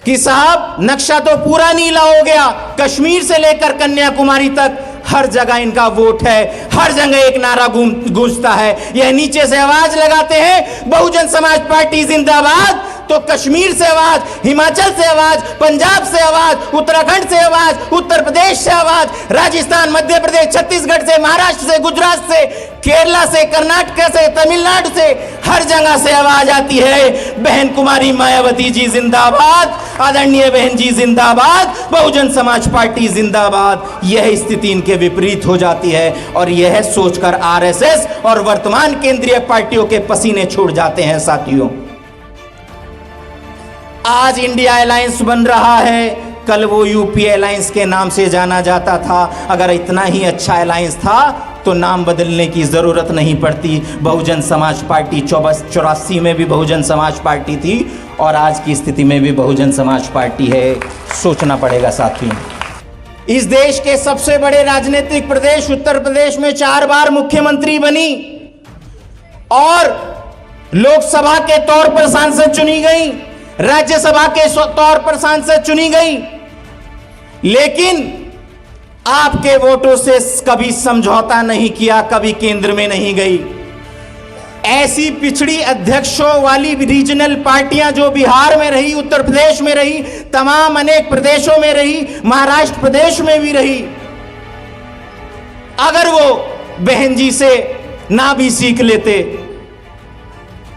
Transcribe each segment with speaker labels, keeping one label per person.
Speaker 1: कि साहब नक्शा तो पूरा नीला हो गया, कश्मीर से लेकर कन्याकुमारी तक हर जगह इनका वोट है, हर जगह एक नारा गूंजता है। यह नीचे से आवाज लगाते हैं बहुजन समाज पार्टी जिंदाबाद, तो कश्मीर से आवाज, हिमाचल से आवाज, पंजाब से आवाज, उत्तराखंड से आवाज, उत्तर प्रदेश से आवाज, राजस्थान, मध्य प्रदेश, छत्तीसगढ़ से, महाराष्ट्र से, गुजरात से, केरला से, कर्नाटक से, तमिलनाडु से, हर जगह से आवाज आती है, बहन कुमारी मायावती जी जिंदाबाद, आदरणीय बहन जी जिंदाबाद, बहुजन समाज पार्टी जिंदाबाद। यह स्थिति इनके विपरीत हो जाती है और यह सोचकर आरएसएस और वर्तमान केंद्रीय पार्टियों के पसीने छूट जाते हैं। साथियों, आज इंडिया अलायंस बन रहा है, कल वो यूपीए अलायंस के नाम से जाना जाता था। अगर इतना ही अच्छा अलायंस था तो नाम बदलने की जरूरत नहीं पड़ती। बहुजन समाज पार्टी 84 में भी बहुजन समाज पार्टी थी और आज की स्थिति में भी बहुजन समाज पार्टी है। सोचना पड़ेगा साथियों। इस देश के सबसे बड़े राजनीतिक प्रदेश उत्तर प्रदेश में 4 बार मुख्यमंत्री बनी और लोकसभा के तौर पर सांसद चुनी गई, राज्यसभा के तौर पर सांसद चुनी गई, लेकिन आपके वोटों से कभी समझौता नहीं किया, कभी केंद्र में नहीं गई। ऐसी पिछड़ी अध्यक्षों वाली रीजनल पार्टियां जो बिहार में रही, उत्तर प्रदेश में रही, तमाम अनेक प्रदेशों में रही, महाराष्ट्र प्रदेश में भी रही, अगर वो बहन जी से ना भी सीख लेते,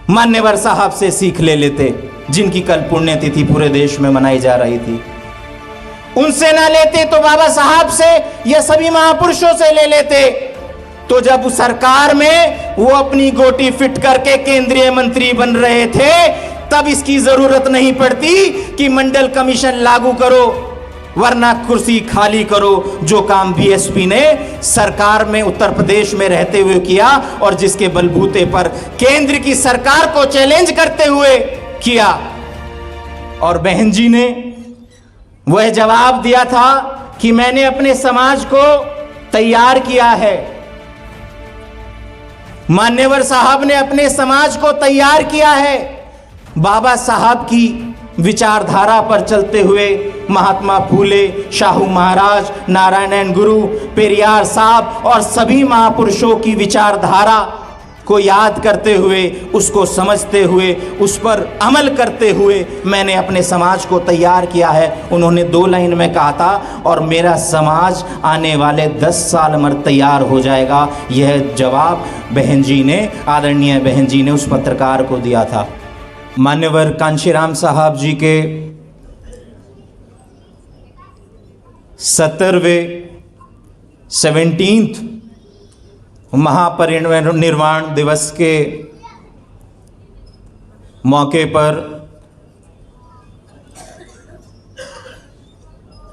Speaker 1: मान्यवर साहब से सीख ले लेते, जिनकी कल पुण्यतिथि पूरे देश में मनाई जा रही थी, उनसे ना लेते तो बाबा साहब से या सभी महापुरुषों से ले लेते, तो जब उस सरकार में वो अपनी गोटी फिट करके केंद्रीय मंत्री बन रहे थे, तब इसकी जरूरत नहीं पड़ती कि मंडल कमीशन लागू करो वरना कुर्सी खाली करो, जो काम बीएसपी ने सरकार में उत्तर प्रदेश में रहते हुए किया और जिसके बलबूते पर केंद्र की सरकार को चैलेंज करते हुए किया। और बहन जी ने वह जवाब दिया था कि मैंने अपने समाज को तैयार किया है। मान्यवर साहब ने अपने समाज को तैयार किया है। बाबा साहब की विचारधारा पर चलते हुए महात्मा फूले, शाहू महाराज, नारायण गुरु, पेरियार साहब और सभी महापुरुषों की विचारधारा को याद करते हुए, उसको समझते हुए, उस पर अमल करते हुए मैंने अपने समाज को तैयार किया है। उन्होंने 2 लाइन में कहा था, और मेरा समाज आने वाले 10 साल में तैयार हो जाएगा। यह जवाब बहन जी ने, आदरणीय बहन जी ने उस पत्रकार को दिया था। मान्यवर कांशीराम साहब जी के 17वें महापरिनिर्वाण दिवस के मौके पर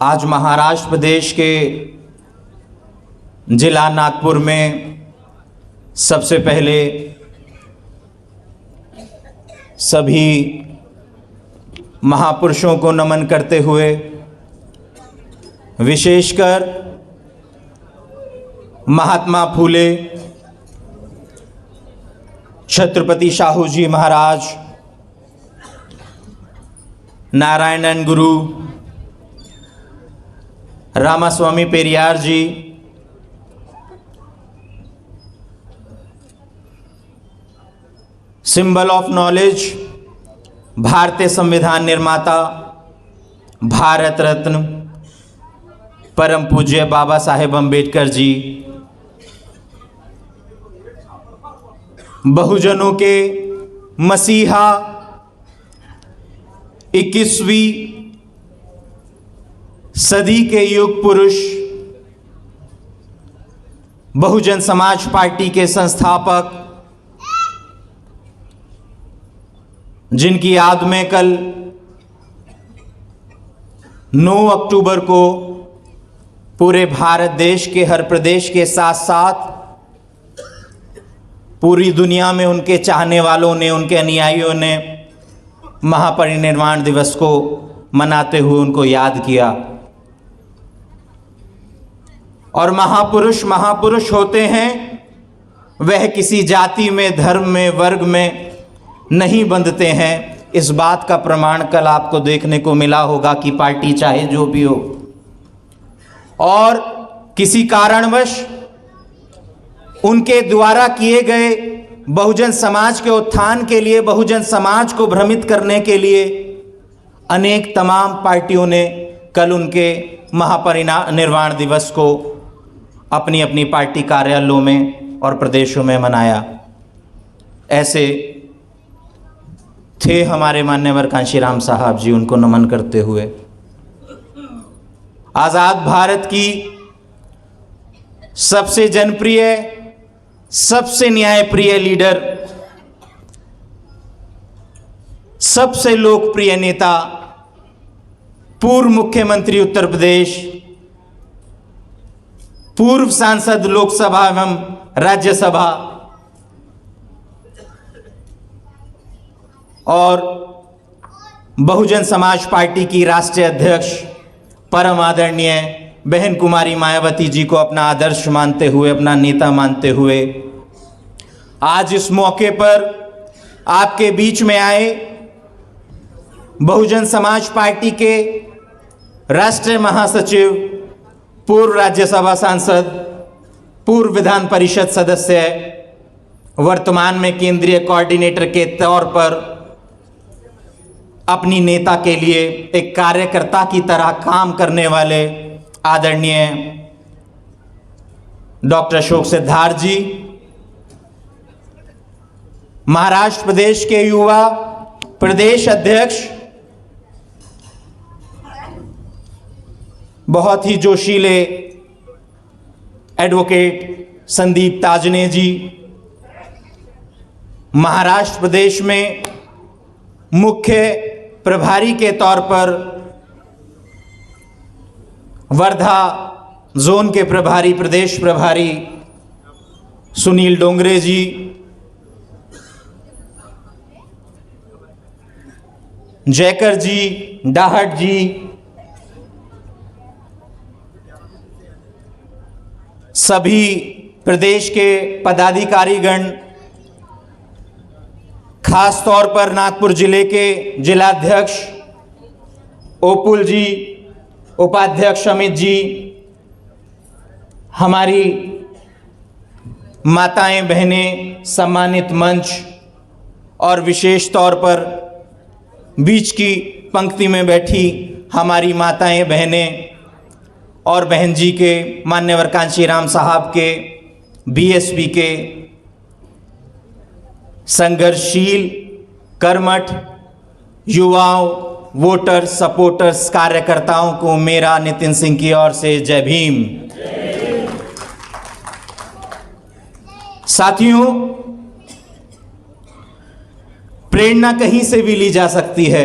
Speaker 1: आज महाराष्ट्र प्रदेश के जिला नागपुर में सबसे पहले सभी महापुरुषों को नमन करते हुए, विशेषकर महात्मा फूले, छत्रपति शाहू जी महाराज, नारायण गुरु, रामास्वामी पेरियार जी, सिंबल ऑफ नॉलेज, भारतीय संविधान निर्माता, भारत रत्न परम पूज्य बाबा साहेब अम्बेडकर जी, बहुजनों के मसीहा, 21वीं सदी के युग पुरुष, बहुजन समाज पार्टी के संस्थापक, जिनकी याद में कल 9 अक्टूबर को पूरे भारत देश के हर प्रदेश के साथ साथ पूरी दुनिया में उनके चाहने वालों ने, उनके अनुयायियों ने महापरिनिर्वाण दिवस को मनाते हुए उनको याद किया। और महापुरुष होते हैं, वह किसी जाति में, धर्म में, वर्ग में नहीं बंधते हैं। इस बात का प्रमाण कल आपको देखने को मिला होगा कि पार्टी चाहे जो भी हो और किसी कारणवश उनके द्वारा किए गए बहुजन समाज के उत्थान के लिए, बहुजन समाज को भ्रमित करने के लिए अनेक तमाम पार्टियों ने कल उनके महापरिनिर्वाण दिवस को अपनी अपनी पार्टी कार्यालयों में और प्रदेशों में मनाया। ऐसे थे हमारे मान्यवर कांशीराम साहब जी, उनको नमन करते हुए आज़ाद भारत की सबसे जनप्रिय, सबसे न्यायप्रिय लीडर, सबसे लोकप्रिय नेता, पूर्व मुख्यमंत्री उत्तर प्रदेश, पूर्व सांसद लोकसभा एवं राज्यसभा और बहुजन समाज पार्टी की राष्ट्रीय अध्यक्ष परम आदरणीय बहन कुमारी मायावती जी को अपना आदर्श मानते हुए, अपना नेता मानते हुए आज इस मौके पर आपके बीच में आए बहुजन समाज पार्टी के राष्ट्रीय महासचिव, पूर्व राज्यसभा सांसद, पूर्व विधान परिषद सदस्य, वर्तमान में केंद्रीय कोऑर्डिनेटर के तौर पर अपनी नेता के लिए एक कार्यकर्ता की तरह काम करने वाले आदरणीय डॉक्टर अशोक सिद्धार्थ जी, महाराष्ट्र प्रदेश के युवा प्रदेश अध्यक्ष, बहुत ही जोशीले एडवोकेट संदीप ताजने जी, महाराष्ट्र प्रदेश में मुख्य प्रभारी के तौर पर वर्धा जोन के प्रभारी, प्रदेश प्रभारी सुनील डोंगरे जी, जयकर जी, डाहट जी, सभी प्रदेश के पदाधिकारीगण, खास तौर पर नागपुर जिले के जिलाध्यक्ष ओपुल जी, उपाध्यक्ष अमित जी, हमारी माताएं बहनें, सम्मानित मंच और विशेष तौर पर बीच की पंक्ति में बैठी हमारी माताएं बहनें और बहन जी के मान्यवर कांशीराम साहब के बीएसपी के संघर्षशील, कर्मठ युवाओं, वोटर्स, सपोर्टर्स, कार्यकर्ताओं को मेरा नितिन सिंह की ओर से जय भीम। साथियों, प्रेरणा कहीं से भी ली जा सकती है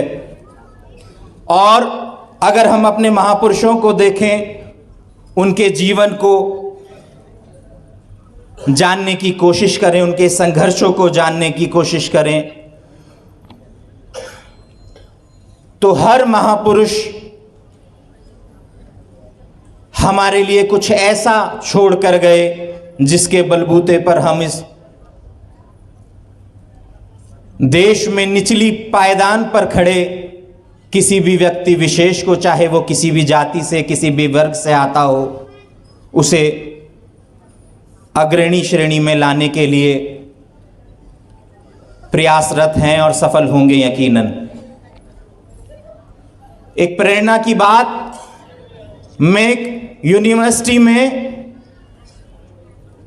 Speaker 1: और अगर हम अपने महापुरुषों को देखें, उनके जीवन को जानने की कोशिश करें, उनके संघर्षों को जानने की कोशिश करें, तो हर महापुरुष हमारे लिए कुछ ऐसा छोड़ कर गए जिसके बलबूते पर हम इस देश में निचली पायदान पर खड़े किसी भी व्यक्ति विशेष को, चाहे वो किसी भी जाति से, किसी भी वर्ग से आता हो, उसे अग्रणी श्रेणी में लाने के लिए प्रयासरत हैं और सफल होंगे यकीनन। एक प्रेरणा की बात, मैं एक यूनिवर्सिटी में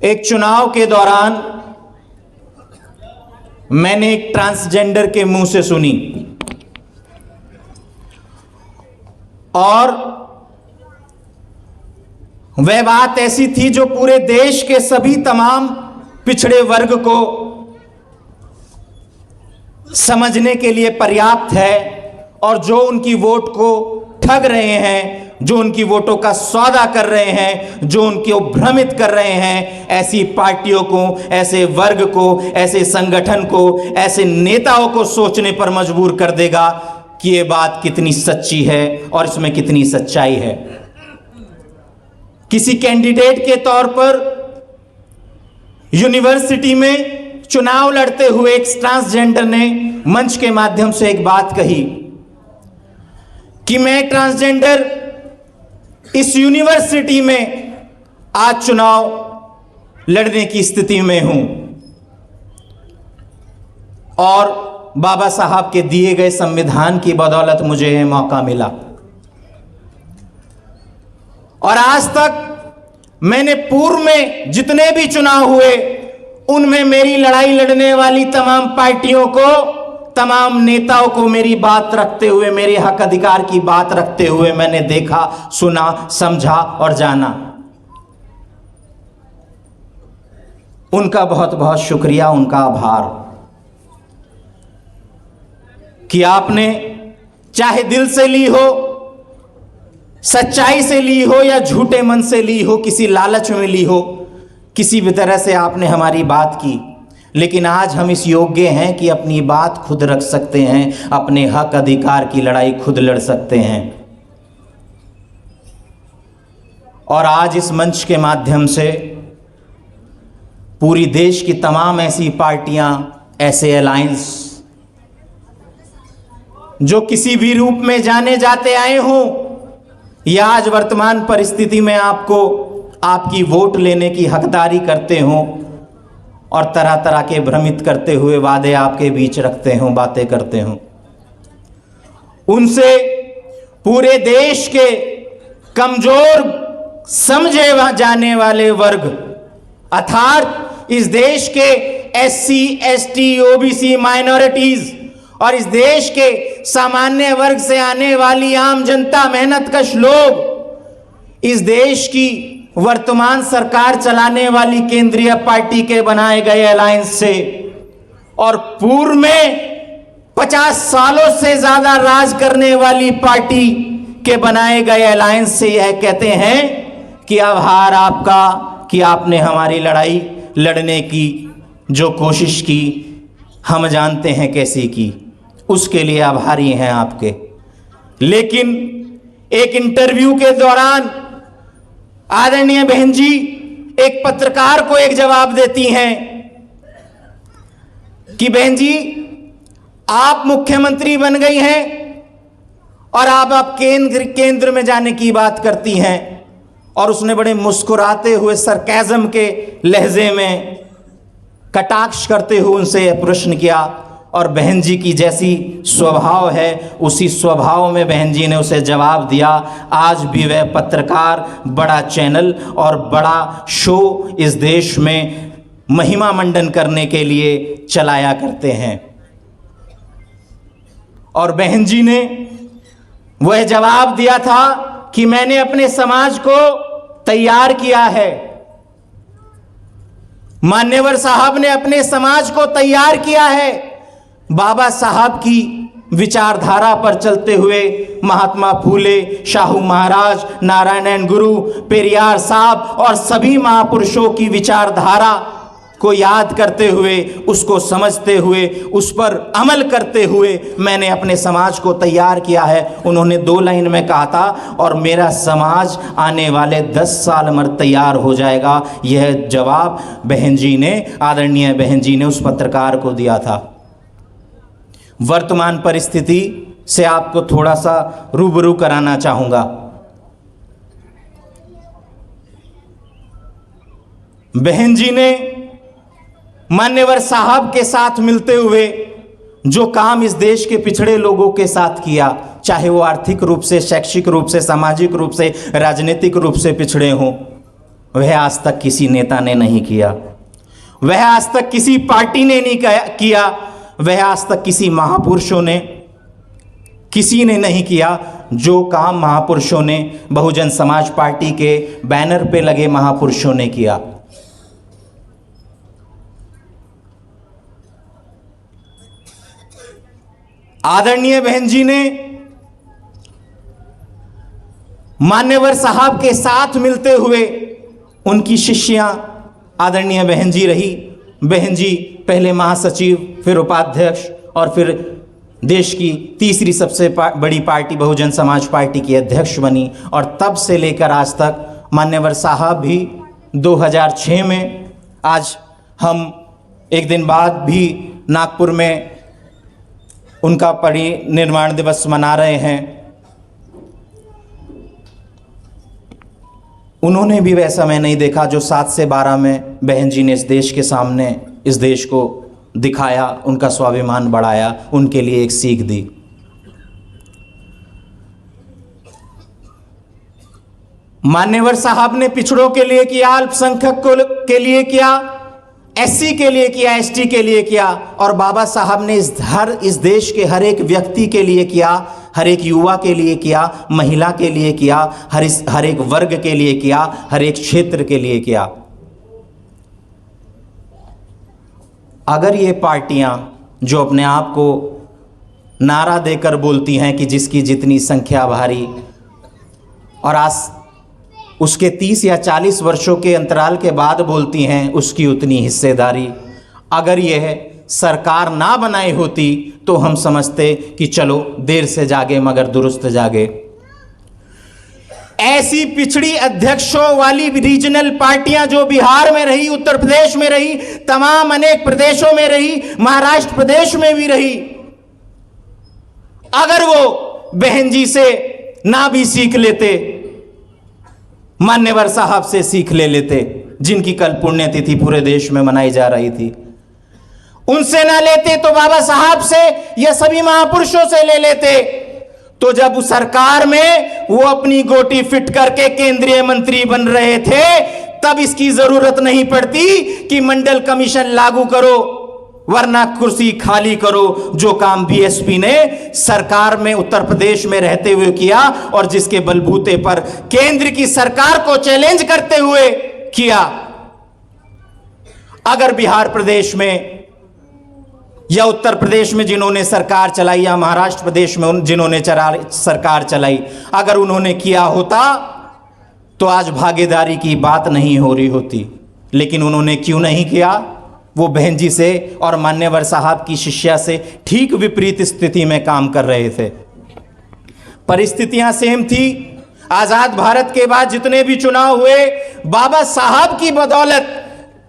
Speaker 1: एक चुनाव के दौरान मैंने एक ट्रांसजेंडर के मुंह से सुनी और वह बात ऐसी थी जो पूरे देश के सभी तमाम पिछड़े वर्ग को समझने के लिए पर्याप्त है और जो उनकी वोट को ठग रहे हैं, जो उनकी वोटों का सौदा कर रहे हैं, जो उनको भ्रमित कर रहे हैं, ऐसी पार्टियों को, ऐसे वर्ग को, ऐसे संगठन को, ऐसे नेताओं को सोचने पर मजबूर कर देगा कि ये बात कितनी सच्ची है और इसमें कितनी सच्चाई है। किसी कैंडिडेट के तौर पर यूनिवर्सिटी में चुनाव लड़ते हुए एक ट्रांसजेंडर ने मंच के माध्यम से एक बात कही कि मैं ट्रांसजेंडर इस यूनिवर्सिटी में आज चुनाव लड़ने की स्थिति में हूं और बाबा साहब के दिए गए संविधान की बदौलत मुझे यह मौका मिला। और आज तक मैंने पूर्व में जितने भी चुनाव हुए उनमें मेरी लड़ाई लड़ने वाली तमाम पार्टियों को, तमाम नेताओं को मेरी बात रखते हुए, मेरे हक अधिकार की बात रखते हुए मैंने देखा, सुना, समझा और जाना। उनका बहुत बहुत शुक्रिया, उनका आभार कि आपने चाहे दिल से ली हो, सच्चाई से ली हो या झूठे मन से ली हो, किसी लालच में ली हो, किसी भी तरह से आपने हमारी बात की, लेकिन आज हम इस योग्य हैं कि अपनी बात खुद रख सकते हैं, अपने हक अधिकार की लड़ाई खुद लड़ सकते हैं। और आज इस मंच के माध्यम से पूरी देश की तमाम ऐसी पार्टियां, ऐसे अलायंस जो किसी भी रूप में जाने जाते आए हों या आज वर्तमान परिस्थिति में आपको आपकी वोट लेने की हकदारी करते हों और तरह तरह के भ्रमित करते हुए वादे आपके बीच रखते हों, बातें करते हों, उनसे पूरे देश के कमजोर समझे जाने वाले वर्ग अर्थात इस देश के SC, ST, OBC माइनॉरिटीज और इस देश के सामान्य वर्ग से आने वाली आम जनता, मेहनतकश लोग इस देश की वर्तमान सरकार चलाने वाली केंद्रीय पार्टी के बनाए गए अलायंस से और पूर्व में 50 सालों से ज्यादा राज करने वाली पार्टी के बनाए गए अलायंस से यह कहते हैं कि आभार आपका कि आपने हमारी लड़ाई लड़ने की जो कोशिश की, हम जानते हैं कैसी की, उसके लिए आभारी हैं आपके। लेकिन एक इंटरव्यू के दौरान आदरणीय बहन जी एक पत्रकार को एक जवाब देती हैं कि बहन जी आप मुख्यमंत्री बन गई हैं और आप केंद्र में जाने की बात करती हैं। और उसने बड़े मुस्कुराते हुए सरकाज़म के लहजे में कटाक्ष करते हुए उनसे यह प्रश्न किया और बहन जी की जैसी स्वभाव है उसी स्वभाव में बहन जी ने उसे जवाब दिया। आज भी वह पत्रकार बड़ा चैनल और बड़ा शो इस देश में महिमा मंडन करने के लिए चलाया करते हैं। और बहन जी ने वह जवाब दिया था कि मैंने अपने समाज को तैयार किया है। मान्यवर साहब ने अपने समाज को तैयार किया है। बाबा साहब की विचारधारा पर चलते हुए महात्मा फूले, शाहू महाराज, नारायण गुरु, पेरियार साहब और सभी महापुरुषों की विचारधारा को याद करते हुए, उसको समझते हुए, उस पर अमल करते हुए मैंने अपने समाज को तैयार किया है। उन्होंने 2 लाइन में कहा था और मेरा समाज आने वाले 10 साल में तैयार हो जाएगा। यह जवाब बहन जी ने, आदरणीय बहन जी ने उस पत्रकार को दिया था। वर्तमान परिस्थिति से आपको थोड़ा सा रूबरू कराना चाहूंगा। बहन जी ने मान्यवर साहब के साथ मिलते हुए जो काम इस देश के पिछड़े लोगों के साथ किया, चाहे वो आर्थिक रूप से, शैक्षिक रूप से, सामाजिक रूप से, राजनीतिक रूप से पिछड़े हों, वह आज तक किसी नेता ने नहीं किया, वह आज तक किसी पार्टी ने नहीं किया, वह आज तक किसी महापुरुषों ने, किसी ने नहीं किया। जो काम महापुरुषों ने, बहुजन समाज पार्टी के बैनर पे लगे महापुरुषों ने किया। आदरणीय बहन जी ने मान्यवर साहब के साथ मिलते हुए, उनकी शिष्या आदरणीय बहन जी रही। बहन जी पहले महासचिव, फिर उपाध्यक्ष और फिर देश की तीसरी सबसे बड़ी पार्टी बहुजन समाज पार्टी की अध्यक्ष बनी। और तब से लेकर आज तक मान्यवर साहब भी 2006 में, आज हम एक दिन बाद भी नागपुर में उनका परिनिर्वाण दिवस मना रहे हैं। उन्होंने भी वह समय नहीं देखा जो 7 से 12 में बहन जी ने इस देश के सामने इस देश को दिखाया, उनका स्वाभिमान बढ़ाया, उनके लिए एक सीख दी। मान्यवर साहब ने पिछड़ों के लिए किया, अल्पसंख्यक के लिए किया, एससी के लिए किया, एसटी के लिए किया, और बाबा साहब ने इस देश के हर एक व्यक्ति के लिए किया, हर एक युवा के लिए किया, महिला के लिए किया, हर एक वर्ग के लिए किया, हर एक क्षेत्र के लिए किया। अगर ये पार्टियां जो अपने आप को नारा देकर बोलती हैं कि जिसकी जितनी संख्या भारी, और आज उसके 30 या 40 वर्षों के अंतराल के बाद बोलती हैं उसकी उतनी हिस्सेदारी, अगर यह सरकार ना बनाई होती तो हम समझते कि चलो देर से जागे मगर दुरुस्त जागे। ऐसी पिछड़ी अध्यक्षों वाली रीजनल पार्टियां जो बिहार में रही, उत्तर प्रदेश में रही, तमाम अनेक प्रदेशों में रही, महाराष्ट्र प्रदेश में भी रही, अगर वो बहन जी से ना भी सीख लेते, मान्यवर साहब से सीख लेते, जिनकी कल पुण्यतिथि पूरे देश में मनाई जा रही थी, उनसे ना लेते तो बाबा साहब से या सभी महापुरुषों से ले लेते, तो जब उस सरकार में वो अपनी गोटी फिट करके केंद्रीय मंत्री बन रहे थे तब इसकी जरूरत नहीं पड़ती कि मंडल कमीशन लागू करो वरना कुर्सी खाली करो, जो काम बीएसपी ने सरकार में उत्तर प्रदेश में रहते हुए किया और जिसके बलबूते पर केंद्र की सरकार को चैलेंज करते हुए किया। अगर बिहार प्रदेश में या उत्तर प्रदेश में जिन्होंने सरकार चलाई या महाराष्ट्र प्रदेश में जिन्होंने सरकार चलाई, अगर उन्होंने किया होता तो आज भागीदारी की बात नहीं हो रही होती। लेकिन उन्होंने क्यों नहीं किया? वो बहन जी से और मान्यवर साहब की शिष्या से ठीक विपरीत स्थिति में काम कर रहे थे। परिस्थितियां सेम थी। आजाद भारत के बाद जितने भी चुनाव हुए, बाबा साहब की बदौलत,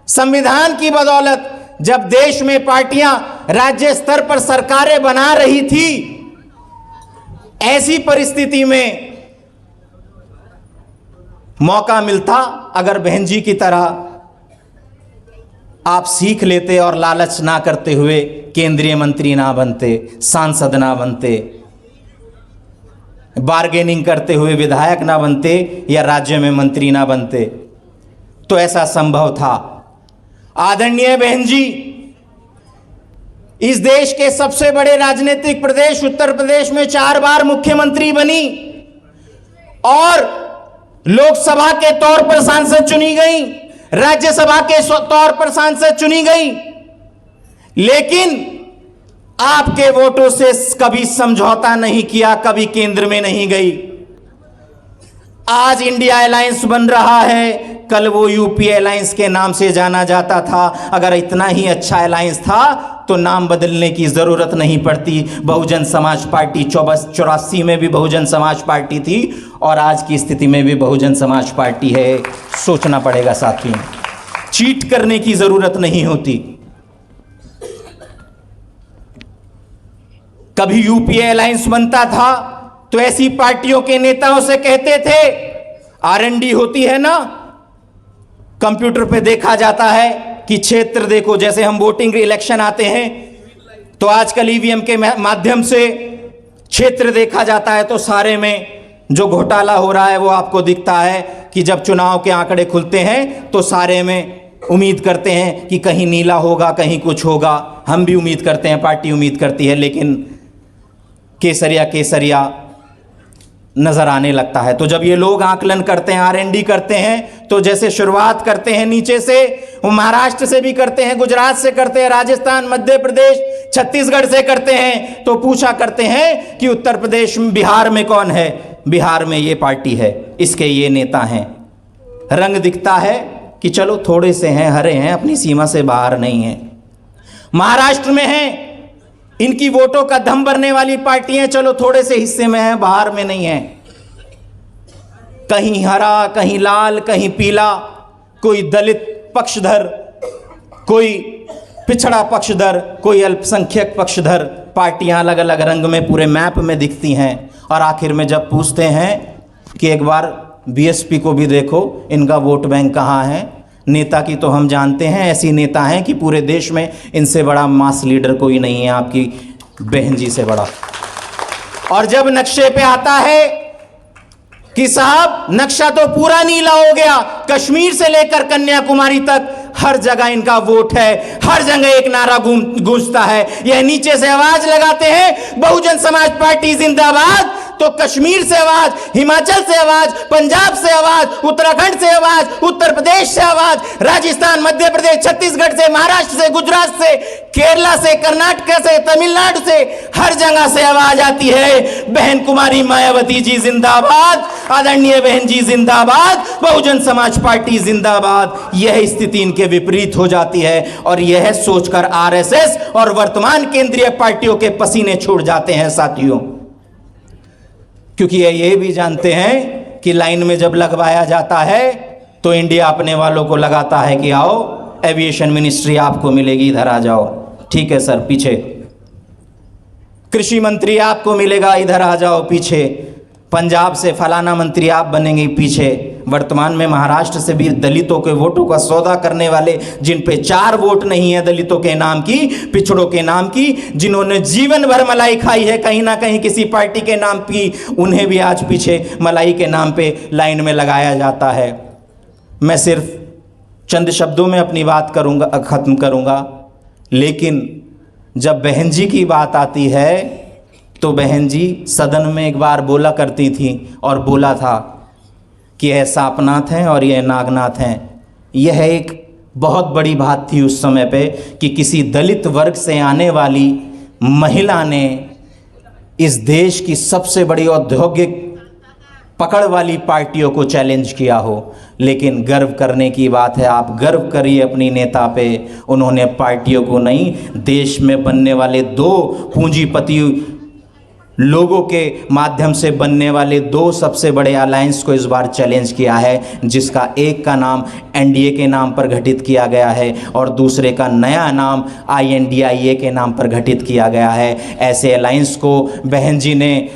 Speaker 1: संविधान की बदौलत, जब देश में पार्टियां राज्य स्तर पर सरकारें बना रही थी, ऐसी परिस्थिति में मौका मिलता अगर बहन जी की तरह आप सीख लेते और लालच ना करते हुए केंद्रीय मंत्री ना बनते, सांसद ना बनते, बार्गेनिंग करते हुए विधायक ना बनते या राज्य में मंत्री ना बनते, तो ऐसा संभव था। आदरणीय बहन जी इस देश के सबसे बड़े राजनीतिक प्रदेश उत्तर प्रदेश में 4 बार मुख्यमंत्री बनी और लोकसभा के तौर पर सांसद चुनी गई, राज्यसभा के तौर पर सांसद चुनी गई, लेकिन आपके वोटों से कभी समझौता नहीं किया, कभी केंद्र में नहीं गई। आज इंडिया अलायंस बन रहा है, कल वो यूपीए अलायंस के नाम से जाना जाता था। अगर इतना ही अच्छा अलायंस था तो नाम बदलने की जरूरत नहीं पड़ती। बहुजन समाज पार्टी 84 में भी बहुजन समाज पार्टी थी और आज की स्थिति में भी बहुजन समाज पार्टी है। सोचना पड़ेगा साथियों, चीट करने की जरूरत नहीं होती। कभी यूपीए अलायंस बनता था तो ऐसी पार्टियों के नेताओं से कहते थे, आरएनडी होती है ना, कंप्यूटर पे देखा जाता है कि क्षेत्र देखो, जैसे हम वोटिंग इलेक्शन आते हैं तो आजकल ईवीएम के माध्यम से क्षेत्र देखा जाता है, तो सारे में जो घोटाला हो रहा है वो आपको दिखता है कि जब चुनाव के आंकड़े खुलते हैं तो सारे में उम्मीद करते हैं कि कहीं नीला होगा, कहीं कुछ होगा। हम भी उम्मीद करते हैं, पार्टी उम्मीद करती है, लेकिन केसरिया नजर आने लगता है। तो जब ये लोग आकलन करते हैं, आरएनडी करते हैं, तो जैसे शुरुआत करते हैं नीचे से, वो महाराष्ट्र से भी करते हैं, गुजरात से करते हैं, राजस्थान, मध्य प्रदेश, छत्तीसगढ़ से करते हैं, तो पूछा करते हैं कि उत्तर प्रदेश में, बिहार में कौन है? बिहार में ये पार्टी है, इसके ये नेता हैं। रंग दिखता है कि चलो थोड़े से हैं, हरे हैं, अपनी सीमा से बाहर नहीं है। महाराष्ट्र में हैं, इनकी वोटों का दम भरने वाली पार्टियां, चलो थोड़े से हिस्से में हैं, बाहर में नहीं है। कहीं हरा, कहीं लाल, कहीं पीला, कोई दलित पक्षधर, कोई पिछड़ा पक्षधर, कोई अल्पसंख्यक पक्षधर पार्टियां अलग अलग रंग में पूरे मैप में दिखती हैं। और आखिर में जब पूछते हैं कि एक बार बीएसपी को भी देखो, इनका वोट बैंक कहाँ है, नेता की तो हम जानते हैं, ऐसी नेता हैं कि पूरे देश में इनसे बड़ा मास लीडर कोई नहीं है, आपकी बहन जी से बड़ा। और जब नक्शे पे आता है कि साहब नक्शा तो पूरा नीला हो गया, कश्मीर से लेकर कन्याकुमारी तक हर जगह इनका वोट है, हर जगह एक नारा गूंजता है, यह नीचे से आवाज लगाते हैं बहुजन समाज पार्टी जिंदाबाद, तो कश्मीर से आवाज, हिमाचल से आवाज, पंजाब से आवाज, उत्तराखंड से आवाज, उत्तर प्रदेश से आवाज, राजस्थान, मध्य प्रदेश, छत्तीसगढ़ से, महाराष्ट्र से, गुजरात से, केरला से, कर्नाटक से, तमिलनाडु से, हर जगह से आवाज आती है, बहन कुमारी मायावती जी जिंदाबाद, आदरणीय बहन जी जिंदाबाद, बहुजन समाज पार्टी जिंदाबाद। यह स्थिति इनके विपरीत हो जाती है और यह सोचकर आरएसएस और वर्तमान केंद्रीय पार्टियों के पसीने छूट जाते हैं साथियों, क्योंकि ये भी जानते हैं कि लाइन में जब लगवाया जाता है तो इंडिया अपने वालों को लगाता है कि आओ एविएशन मिनिस्ट्री आपको मिलेगी, इधर आ जाओ, ठीक है सर पीछे, कृषि मंत्री आपको मिलेगा, इधर आ जाओ पीछे, पंजाब से फलाना मंत्री आप बनेंगे पीछे। वर्तमान में महाराष्ट्र से भी दलितों के वोटों का सौदा करने वाले, जिन पे 4 वोट नहीं है दलितों के नाम की, पिछड़ों के नाम की, जिन्होंने जीवन भर मलाई खाई है कहीं ना कहीं किसी पार्टी के नाम की, उन्हें भी आज पीछे मलाई के नाम पे लाइन में लगाया जाता है। मैं सिर्फ चंद शब्दों में अपनी बात करूंगा, खत्म करूंगा, लेकिन जब बहन जी की बात आती है तो बहन जी सदन में एक बार बोला करती थी और बोला था कि यह सापनाथ हैं और यह नागनाथ हैं। यह एक बहुत बड़ी बात थी उस समय पे कि किसी दलित वर्ग से आने वाली महिला ने इस देश की सबसे बड़ी औद्योगिक पकड़ वाली पार्टियों को चैलेंज किया हो। लेकिन गर्व करने की बात है, आप गर्व करिए अपनी नेता पे, उन्होंने पार्टियों को नहीं, देश में बनने वाले 2 पूंजीपति लोगों के माध्यम से बनने वाले 2 सबसे बड़े अलायंस को इस बार चैलेंज किया है, जिसका एक का नाम एनडीए के नाम पर गठित किया गया है और दूसरे का नया नाम INDIA के नाम पर गठित किया गया है। ऐसे अलायंस को बहन जी ने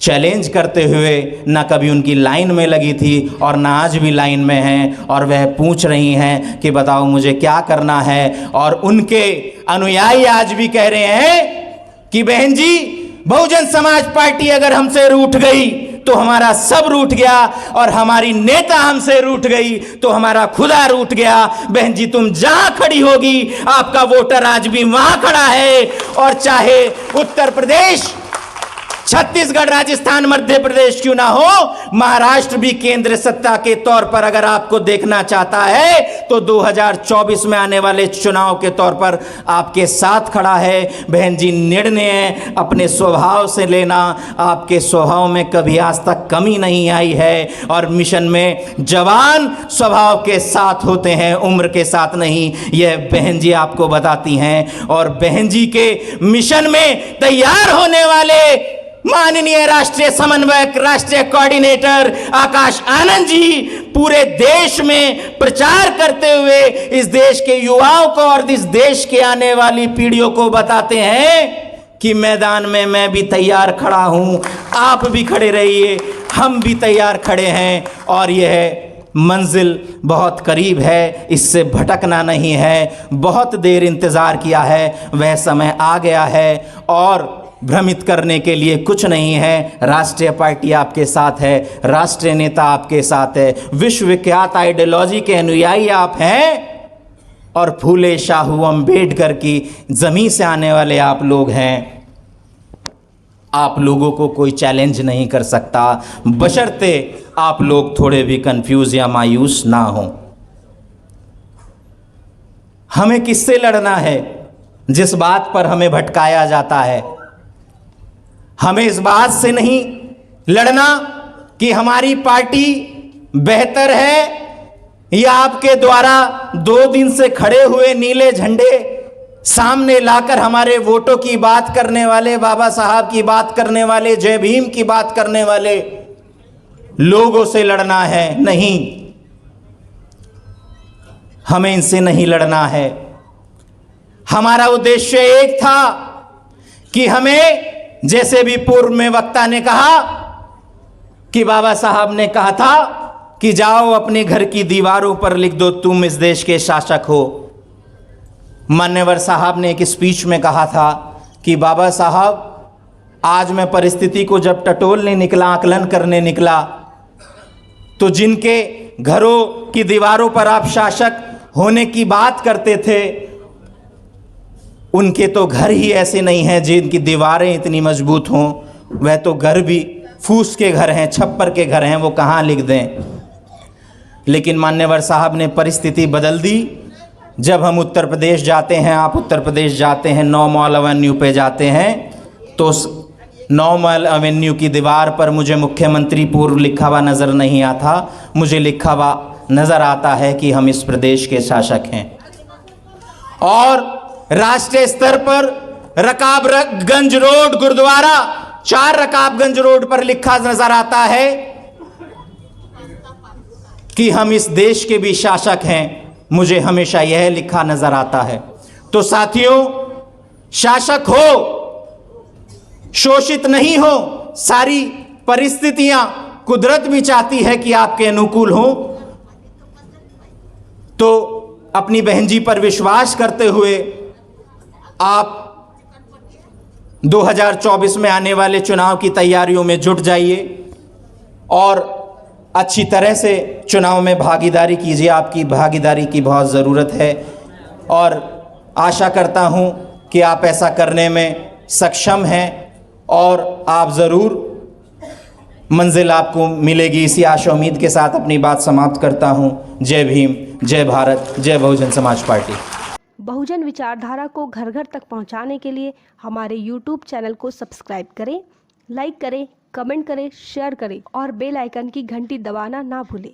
Speaker 1: चैलेंज करते हुए ना कभी उनकी लाइन में लगी थी और ना आज भी लाइन में हैं, और वह पूछ रही हैं कि बताओ मुझे क्या करना है। और उनके अनुयायी आज भी कह रहे हैं कि बहन जी बहुजन समाज पार्टी अगर हमसे रूठ गई तो हमारा सब रूठ गया, और हमारी नेता हमसे रूठ गई तो हमारा खुदा रूठ गया। बहन जी तुम जहां खड़ी होगी आपका वोटर आज भी वहां खड़ा है, और चाहे उत्तर प्रदेश, छत्तीसगढ़, राजस्थान, मध्य प्रदेश क्यों ना हो, महाराष्ट्र भी केंद्र सत्ता के तौर पर अगर आपको देखना चाहता है तो 2024 में आने वाले चुनाव के तौर पर आपके साथ खड़ा है। बहन जी निर्णय अपने स्वभाव से लेना, आपके स्वभाव में कभी आज तक कमी नहीं आई है, और मिशन में जवान स्वभाव के साथ होते हैं, उम्र के साथ नहीं, यह बहन जी आपको बताती हैं। और बहन जी के मिशन में तैयार होने वाले माननीय राष्ट्रीय समन्वयक, राष्ट्रीय कोऑर्डिनेटर आकाश आनंद जी पूरे देश में प्रचार करते हुए इस देश के युवाओं को और इस देश के आने वाली पीढ़ियों को बताते हैं कि मैदान में मैं भी तैयार खड़ा हूं, आप भी खड़े रहिए, हम भी तैयार खड़े हैं, और यह मंजिल बहुत करीब है, इससे भटकना नहीं है। बहुत देर इंतज़ार किया है, वह समय आ गया है, और भ्रमित करने के लिए कुछ नहीं है। राष्ट्रीय पार्टी आपके साथ है, राष्ट्रीय नेता आपके साथ है, विश्वविख्यात आइडियोलॉजी के अनुयायी आप हैं, और फूले शाहू अम्बेडकर की जमीन से आने वाले आप लोग हैं। आप लोगों को कोई चैलेंज नहीं कर सकता, बशर्ते आप लोग थोड़े भी कंफ्यूज या मायूस ना हो। हमें किससे लड़ना है जिस बात पर हमें भटकाया जाता है? हमें इस बात से नहीं लड़ना कि हमारी पार्टी बेहतर है, या आपके द्वारा 2 दिन से खड़े हुए नीले झंडे सामने लाकर हमारे वोटों की बात करने वाले, बाबा साहब की बात करने वाले, जय भीम की बात करने वाले लोगों से लड़ना है। नहीं, हमें इनसे नहीं लड़ना है। हमारा उद्देश्य एक था कि हमें, जैसे भी पूर्व में वक्ता ने कहा कि बाबा साहब ने कहा था कि जाओ अपने घर की दीवारों पर लिख दो तुम इस देश के शासक हो। मान्यवर साहब ने एक स्पीच में कहा था कि बाबा साहब, आज मैं परिस्थिति को जब टटोलने निकला, आकलन करने निकला, तो जिनके घरों की दीवारों पर आप शासक होने की बात करते थे, उनके तो घर ही ऐसे नहीं हैं जिनकी दीवारें इतनी मजबूत हों। वह तो घर भी फूस के घर हैं, छप्पर के घर हैं, वो कहाँ लिख दें। लेकिन मान्यवर साहब ने परिस्थिति बदल दी। जब हम उत्तर प्रदेश जाते हैं, आप उत्तर प्रदेश जाते हैं, 9 माइल एवेन्यू पे जाते हैं, तो 9 माइल एवेन्यू की दीवार पर मुझे मुख्यमंत्री पूर्व लिखा हुआ नज़र नहीं आता, मुझे लिखा हुआ नज़र आता है कि हम इस प्रदेश के शासक हैं। और राष्ट्रीय स्तर पर रकाबगंज रोड गुरुद्वारा, 4 रकाबगंज रोड पर लिखा नजर आता है कि हम इस देश के भी शासक हैं। मुझे हमेशा यह लिखा नजर आता है। तो साथियों, शासक हो, शोषित नहीं हो। सारी परिस्थितियां कुदरत भी चाहती है कि आपके अनुकूल हो। तो अपनी बहन जी पर विश्वास करते हुए आप 2024 में आने वाले चुनाव की तैयारियों में जुट जाइए और अच्छी तरह से चुनाव में भागीदारी कीजिए। आपकी भागीदारी की बहुत ज़रूरत है और आशा करता हूं कि आप ऐसा करने में सक्षम हैं और आप ज़रूर मंजिल आपको मिलेगी। इसी आशा उम्मीद के साथ अपनी बात समाप्त करता हूं। जय भीम, जय भारत, जय बहुजन समाज पार्टी।
Speaker 2: बहुजन विचारधारा को घर घर तक पहुंचाने के लिए हमारे YouTube चैनल को सब्सक्राइब करें, लाइक करें, कमेंट करें, शेयर करें और बेल आइकन की घंटी दबाना ना भूलें।